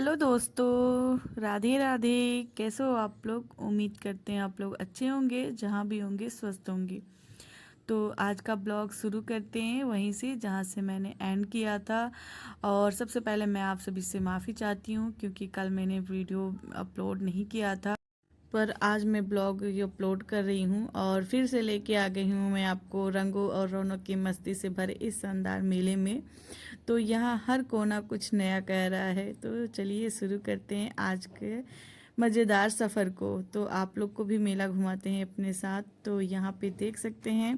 Hello दोस्तों, राधे राधे। कैसे हो आप लोग? उम्मीद करते हैं आप लोग अच्छे होंगे, जहाँ भी होंगे स्वस्थ होंगे। तो आज का ब्लॉग शुरू करते हैं वहीं से जहाँ से मैंने एंड किया था। और सबसे पहले मैं आप सभी से माफ़ी चाहती हूँ क्योंकि कल मैंने वीडियो अपलोड नहीं किया था, पर आज मैं ब्लॉग ये अपलोड कर रही हूँ और फिर से लेके आ गई हूँ मैं आपको रंगों और रौनक की मस्ती से भरे इस शानदार मेले में। तो यहाँ हर कोना कुछ नया कह रहा है। तो चलिए शुरू करते हैं आज के मज़ेदार सफ़र को। तो आप लोग को भी मेला घुमाते हैं अपने साथ। तो यहाँ पे देख सकते हैं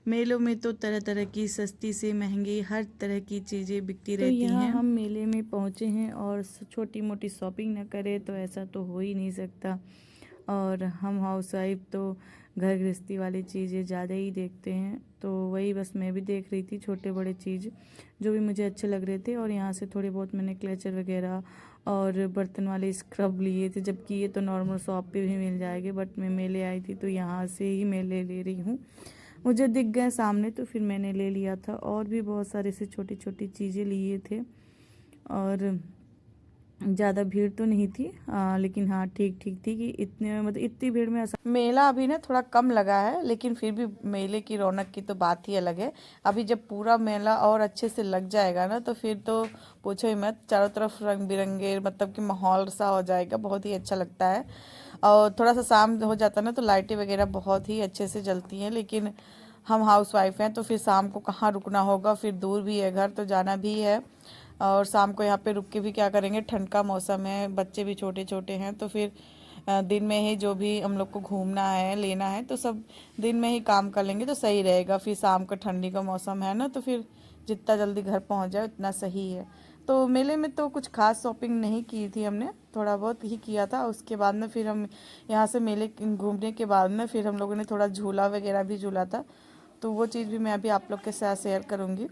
मेलों में तो तरह तरह की सस्ती से महंगी हर तरह की चीज़ें बिकती रहती हैं। तो यहाँ हम मेले में पहुँचे हैं और छोटी मोटी शॉपिंग न करें तो ऐसा तो हो ही नहीं सकता। और हम हाउस वाइफ तो घर गृहस्थी वाली चीज़ें ज़्यादा ही देखते हैं। तो वही बस मैं भी देख रही थी छोटे बड़े चीज़ जो भी मुझे अच्छे लग रहे थे। और यहाँ से थोड़े बहुत मैंने क्लेचर वगैरह और बर्तन वाले स्क्रब लिए थे, जबकि ये तो नॉर्मल शॉप पे भी मिल जाएंगे, बट मैं मेले आई थी तो यहाँ से ही मैं ले रही हूँ। मुझे दिख गए सामने तो फिर मैंने ले लिया था। और भी बहुत सारे से छोटी छोटी चीज़ें लिए थे और ज़्यादा भीड़ तो नहीं थी, लेकिन हाँ ठीक ठीक थी कि इतने मतलब इतनी भीड़ में मेला अभी ना थोड़ा कम लगा है, लेकिन फिर भी मेले की रौनक की तो बात ही अलग है। अभी जब पूरा मेला और अच्छे से लग जाएगा ना तो फिर तो पूछो ही मत, चारों तरफ रंग बिरंगे मतलब कि माहौल सा हो जाएगा, बहुत ही अच्छा लगता है। और थोड़ा सा शाम हो जाता है ना तो लाइटें वगैरह बहुत ही अच्छे से जलती हैं, लेकिन हम हाउस वाइफ हैं तो फिर शाम को कहाँ रुकना होगा, फिर दूर भी है घर तो जाना भी है। और शाम को यहाँ पे रुक के भी क्या करेंगे, ठंड का मौसम है, बच्चे भी छोटे छोटे हैं, तो फिर दिन में ही जो भी हम लोग को घूमना है लेना है तो सब दिन में ही काम कर लेंगे तो सही रहेगा। फिर शाम का ठंडी का मौसम है ना तो फिर जितना जल्दी घर पहुँच जाए उतना सही है। तो मेले में तो कुछ खास शॉपिंग नहीं की थी हमने, थोड़ा बहुत ही किया था। उसके बाद में फिर हम यहाँ से मेले घूमने के बाद में फिर हम लोगों ने थोड़ा झूला वगैरह भी झूला था, तो वो चीज़ भी मैं अभी आप लोग के साथ शेयर करूँगी।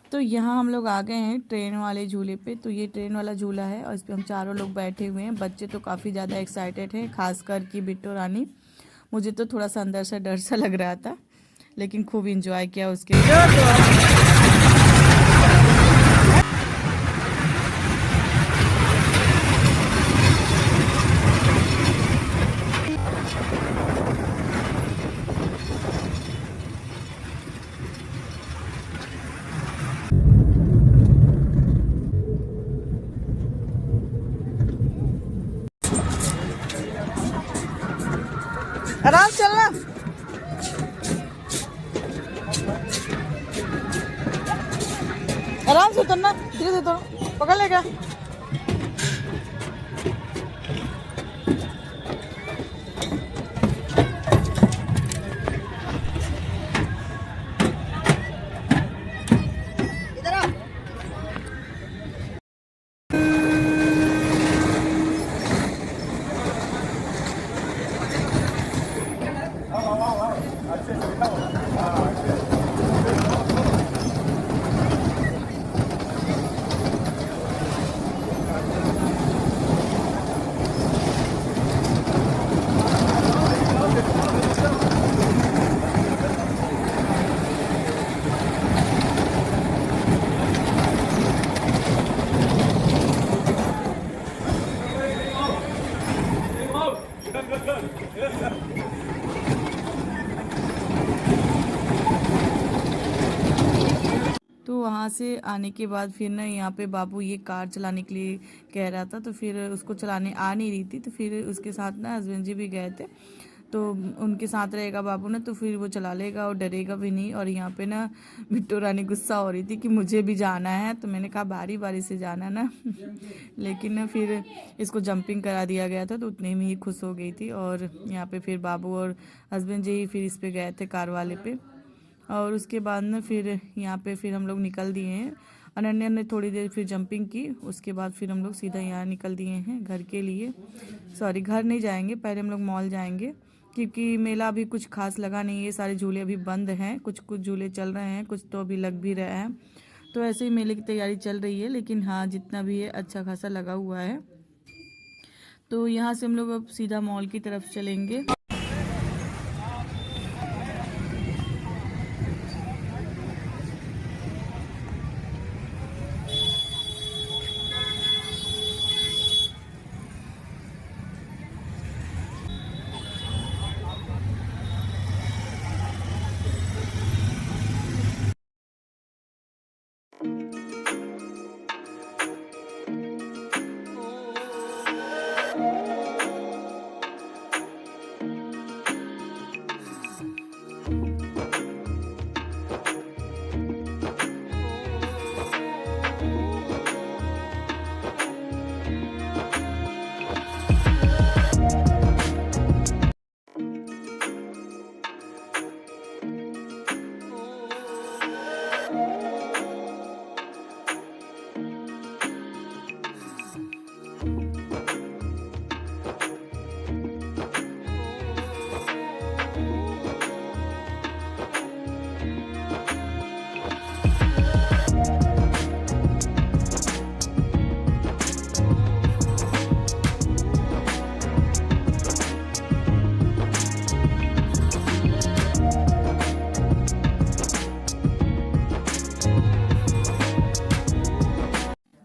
तो यहाँ हम लोग आ गए हैं ट्रेन वाले झूले पे। तो ये ट्रेन वाला झूला है और इस पर हम चारों लोग बैठे हुए हैं। बच्चे तो काफ़ी ज़्यादा एक्साइटेड हैं, खासकर कि बिट्टू रानी। मुझे तो थोड़ा सा अंदर से डर सा लग रहा था, लेकिन खूब इंजॉय किया उसके। आराम चलना, आराम से उतरना, धीरे से उतरो, पकड़ लेगा। तो वहाँ से आने के बाद फिर ना यहाँ पे बाबू ये कार चलाने के लिए कह रहा था, तो फिर उसको चलाने आ नहीं रही थी, तो फिर उसके साथ ना हस्बैंड जी भी गए थे। तो उनके साथ रहेगा बाबू ना तो फिर वो चला लेगा और डरेगा भी नहीं। और यहाँ पे ना बिट्टू रानी गुस्सा हो रही थी कि मुझे भी जाना है, तो मैंने कहा बारी बारी से जाना ना लेकिन ना फिर इसको जंपिंग करा दिया गया था तो उतने में ही खुश हो गई थी। और यहाँ पे फिर बाबू और हस्बैंड जी फिर इस पे गए थे कार वाले पे। और उसके बाद ना फिर यहाँ पे फिर हम लोग निकल दिए हैं। अनन्या ने थोड़ी देर फिर जंपिंग की, उसके बाद फिर हम लोग सीधा यहाँ निकल दिए हैं घर के लिए। सॉरी, घर नहीं जाएंगे, पहले हम लोग मॉल जाएंगे क्योंकि मेला अभी कुछ खास लगा नहीं है। सारे झूले अभी बंद हैं, कुछ कुछ झूले चल रहे हैं, कुछ तो अभी लग भी रहे हैं। तो ऐसे ही मेले की तैयारी चल रही है, लेकिन हाँ जितना भी है अच्छा खासा लगा हुआ है। तो यहाँ से हम लोग अब सीधा मॉल की तरफ चलेंगे।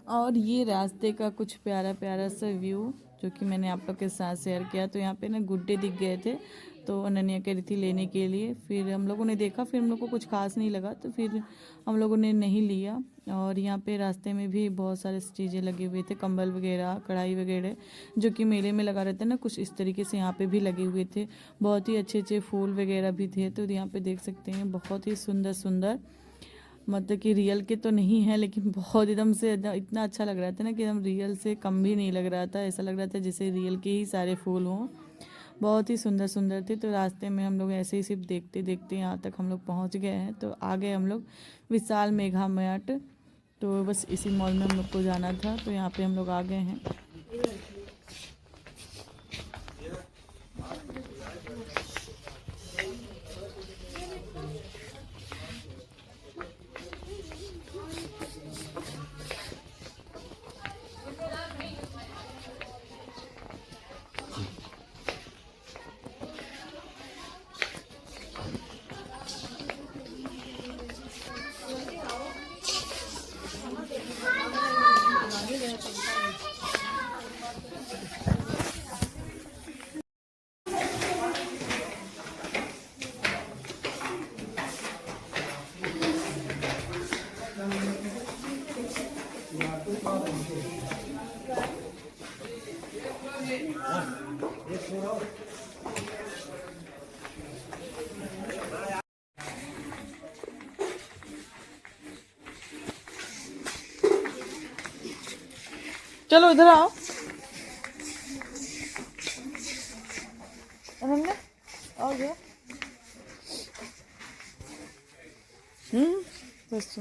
और ये रास्ते का कुछ प्यारा प्यारा सा व्यू जो कि मैंने आप लोग के साथ शेयर किया। तो यहाँ पे ना गुड्डे दिख गए थे, तो अनन्या कह रही थी लेने के लिए। फिर हम लोगों ने देखा, फिर हम लोग को कुछ खास नहीं लगा, तो फिर हम लोगों ने नहीं लिया। और यहाँ पे रास्ते में भी बहुत सारे चीज़ें लगे हुए थे, कंबल वगैरह, कढ़ाई वगैरह, जो कि मेले में लगा रहता है ना, कुछ इस तरीके से यहाँ पे भी लगे हुए थे। बहुत ही अच्छे अच्छे फूल वगैरह भी थे। तो यहाँ पे देख सकते हैं बहुत ही सुंदर सुंदर, मतलब कि रियल के तो नहीं है, लेकिन बहुत एकदम से इतना अच्छा लग रहा था ना कि एकदम रियल से कम भी नहीं लग रहा था। ऐसा लग रहा था जैसे रियल के ही सारे फूल हों। बहुत ही सुंदर सुंदर थे। तो रास्ते में हम लोग ऐसे ही सिर्फ देखते देखते यहाँ तक हम लोग पहुँच गए हैं। तो आ गए हम लोग विशाल मेगा मार्ट। तो बस इसी मॉल में हम लोग को जाना था, तो यहाँ पे हम लोग आ गए हैं। चलो इधर आओ अनन्या, आओ गया। बस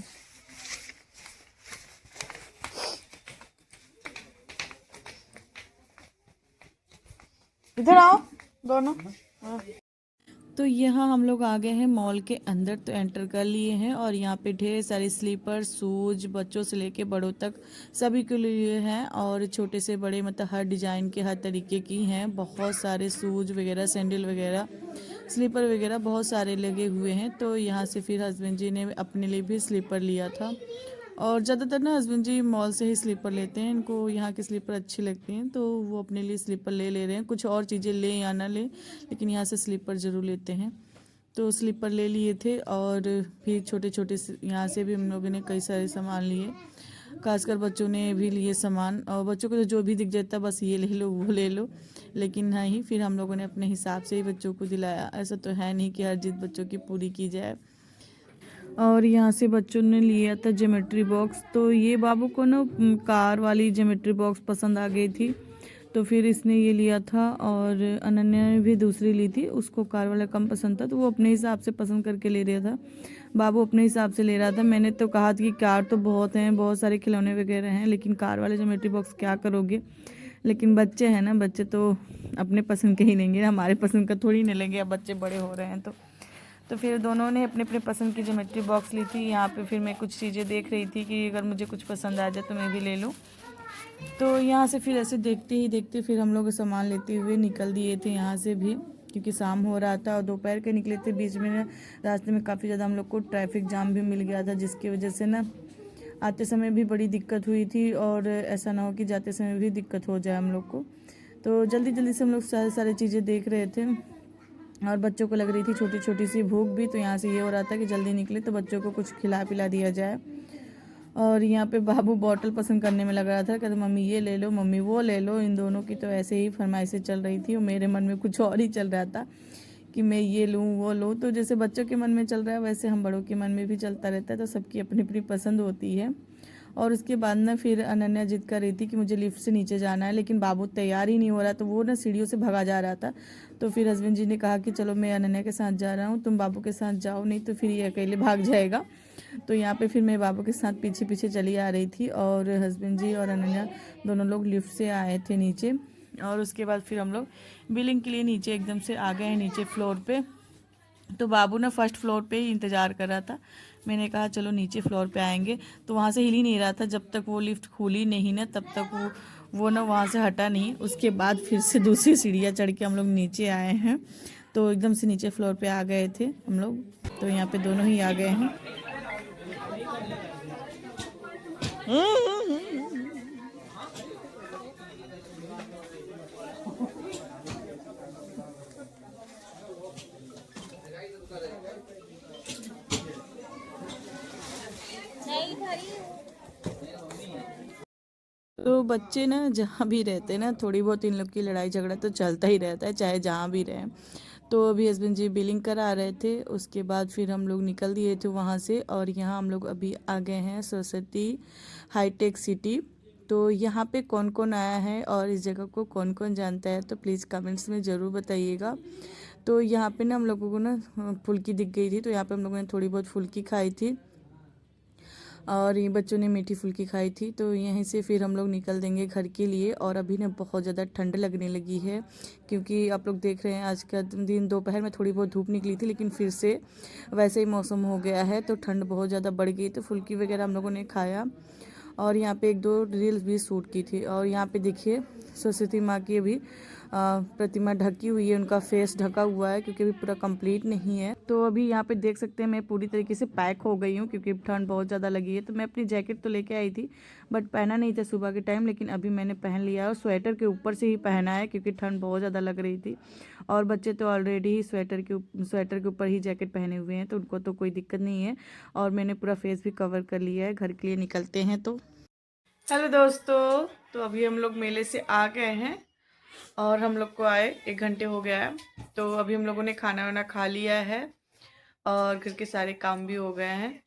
इधर आओ दोनों। तो यहाँ हम लोग आ गए हैं मॉल के अंदर। तो एंटर कर लिए हैं और यहाँ पे ढेर सारे स्लीपर, शूज, बच्चों से लेके बड़ों तक सभी के लिए हैं। और छोटे से बड़े मतलब हर डिज़ाइन के, हर तरीके की हैं। बहुत सारे शूज वगैरह, सैंडल वगैरह, स्लीपर वगैरह बहुत सारे लगे हुए हैं। तो यहाँ से फिर हस्बैंड जी ने अपने लिए भी स्लीपर लिया था। और ज़्यादातर ना हस्बैंड जी मॉल से ही स्लीपर लेते हैं, इनको यहाँ की स्लीपर अच्छी लगती हैं, तो वो अपने लिए स्लीपर ले रहे हैं। कुछ और चीज़ें लें या ना लें, लेकिन यहाँ से स्लीपर ज़रूर लेते हैं। तो स्लीपर ले लिए थे। और फिर छोटे छोटे यहाँ से भी हम लोगों ने कई सारे सामान लिए, खासकर बच्चों ने भी लिए सामान। और बच्चों को तो जो भी दिख जाता बस ये ले लो वो ले लो, लेकिन नहीं, फिर हम लोगों ने अपने हिसाब से ही बच्चों को दिलाया। ऐसा तो है नहीं कि हर जिद बच्चों की पूरी की जाए। और यहाँ से बच्चों ने लिया था ज्योमेट्री बॉक्स। तो ये बाबू को ना कार वाली ज्योमेट्री बॉक्स पसंद आ गई थी, तो फिर इसने ये लिया था। और अनन्या ने भी दूसरी ली थी, उसको कार वाला कम पसंद था, तो वो अपने हिसाब से पसंद करके ले रहा था। बाबू अपने हिसाब से ले रहा था। मैंने तो कहा था कि कार तो बहुत हैं, बहुत सारे खिलौने वगैरह हैं, लेकिन कार वाले ज्योमेट्री बॉक्स क्या करोगे। लेकिन बच्चे हैं ना, बच्चे तो अपने पसंद के ही लेंगे, हमारे पसंद का थोड़ी नहीं लेंगे, अब बच्चे बड़े हो रहे हैं तो तो फिर दोनों ने अपने अपने पसंद की ज्योमेट्री बॉक्स ली थी। यहाँ पे फिर मैं कुछ चीज़ें देख रही थी कि अगर मुझे कुछ पसंद आ जाए तो मैं भी ले लूँ। तो यहाँ से फिर ऐसे देखते ही देखते फिर हम लोग सामान लेते हुए निकल दिए थे यहाँ से भी, क्योंकि शाम हो रहा था और दोपहर के निकले थे। बीच में ना रास्ते में काफ़ी ज़्यादा हम लोग को ट्रैफिक जाम भी मिल गया था, जिसकी वजह से ना आते समय भी बड़ी दिक्कत हुई थी और ऐसा ना हो कि जाते समय भी दिक्कत हो जाए हम लोग को। तो जल्दी जल्दी से हम लोग सारी चीज़ें देख रहे थे और बच्चों को लग रही थी छोटी छोटी सी भूख भी। तो यहाँ से ये हो रहा था कि जल्दी निकले तो बच्चों को कुछ खिला पिला दिया जाए। और यहाँ पे बाबू बॉटल पसंद करने में लग रहा था, कहते मम्मी ये ले लो, मम्मी वो ले लो। इन दोनों की तो ऐसे ही फरमाइशें चल रही थी और मेरे मन में कुछ और ही चल रहा था कि मैं ये लूँ वो लूँ। तो जैसे बच्चों के मन में चल रहा है वैसे हम बड़ों के मन में भी चलता रहता है, तो सबकी अपनी अपनी पसंद होती है। और उसके बाद ना फिर अनन्या जिद कर रही थी कि मुझे लिफ्ट से नीचे जाना है, लेकिन बाबू तैयार ही नहीं हो रहा, तो वो ना सीढ़ियों से भगा जा रहा था। तो फिर हस्बैंड जी ने कहा कि चलो मैं अनन्या के साथ जा रहा हूँ, तुम बाबू के साथ जाओ, नहीं तो फिर ये अकेले भाग जाएगा। तो यहाँ पे फिर मैं बाबू के साथ पीछे पीछे चली आ रही थी और हस्बैंड जी और अनन्या दोनों लोग लिफ्ट से आए थे नीचे। और उसके बाद फिर हम लोग बिलिंग के लिए नीचे एकदम से आ गए हैं, नीचे फ्लोर पे। तो बाबू ना फर्स्ट फ्लोर पे ही इंतज़ार कर रहा था। मैंने कहा चलो नीचे फ्लोर पे आएंगे, तो वहाँ से हिल ही नहीं रहा था जब तक वो लिफ्ट खुली नहीं ना, तब तक वो ना वहाँ से हटा नहीं। उसके बाद फिर से दूसरी सीढ़ियाँ चढ़ के हम लोग नीचे आए हैं, तो एकदम से नीचे फ्लोर पे आ गए थे हम लोग। तो यहाँ पे दोनों ही आ गए हैं। तो बच्चे ना जहाँ भी रहते हैं ना, थोड़ी बहुत इन लोग की लड़ाई झगड़ा तो चलता ही रहता है, चाहे जहाँ भी रहें। तो अभी हस्बैंड जी बिलिंग करा रहे थे, उसके बाद फिर हम लोग निकल दिए थे वहाँ से। और यहाँ हम लोग अभी आ गए हैं सरस्वती हाईटेक सिटी। तो यहाँ पे कौन कौन आया है और इस जगह को कौन कौन जानता है तो प्लीज़ कमेंट्स में ज़रूर बताइएगा। तो यहाँ पे ना हम लोगों को ना फुल्की दिख गई थी, तो यहाँ पे हम लोगों ने थोड़ी बहुत फुल्की खाई थी और ये बच्चों ने मीठी फुल्की खाई थी। तो यहीं से फिर हम लोग निकल देंगे घर के लिए। और अभी ना बहुत ज़्यादा ठंड लगने लगी है, क्योंकि आप लोग देख रहे हैं आज का दिन दोपहर में थोड़ी बहुत धूप निकली थी, लेकिन फिर से वैसे ही मौसम हो गया है, तो ठंड बहुत ज़्यादा बढ़ गई। तो फुल्की वगैरह हम लोगों ने खाया और यहाँ पे एक दो रील्स भी शूट की थी। और यहाँ पे देखिए सरस्वती माँ की अभी प्रतिमा ढकी हुई है, उनका फेस ढका हुआ है क्योंकि अभी पूरा कंप्लीट नहीं है। तो अभी यहाँ पे देख सकते हैं मैं पूरी तरीके से पैक हो गई हूँ, क्योंकि ठंड बहुत ज़्यादा लगी है। तो मैं अपनी जैकेट तो लेके आई थी, बट पहना नहीं था सुबह के टाइम, लेकिन अभी मैंने पहन लिया और स्वेटर के ऊपर से ही पहना है क्योंकि ठंड बहुत ज़्यादा लग रही थी। और बच्चे तो ऑलरेडी ही स्वेटर के ऊपर ही जैकेट पहने हुए हैं, तो उनको तो कोई दिक्कत नहीं है। और मैंने पूरा फेस भी कवर कर लिया है, घर के लिए निकलते हैं। तो हेलो दोस्तों, तो अभी हम लोग मेले से आ गए हैं और हम लोग को आए 1 घंटे हो गया है। तो अभी हम लोगों ने खाना वाना खा लिया है और घर के सारे काम भी हो गए हैं।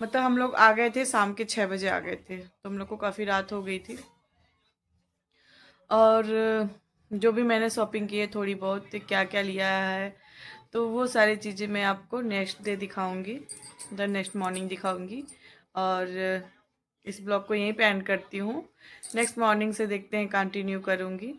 मतलब हम लोग आ गए थे शाम के 6 बजे आ गए थे, तो हम लोग को काफ़ी रात हो गई थी। और जो भी मैंने शॉपिंग की है थोड़ी बहुत, क्या क्या लिया है, तो वो सारी चीज़ें मैं आपको नेक्स्ट डे दिखाऊंगी, द नेक्स्ट मॉर्निंग दिखाऊंगी। और इस ब्लॉग को यहीं पे एंड करती हूँ। नेक्स्ट मॉर्निंग से देखते हैं, कंटिन्यू करूँगी।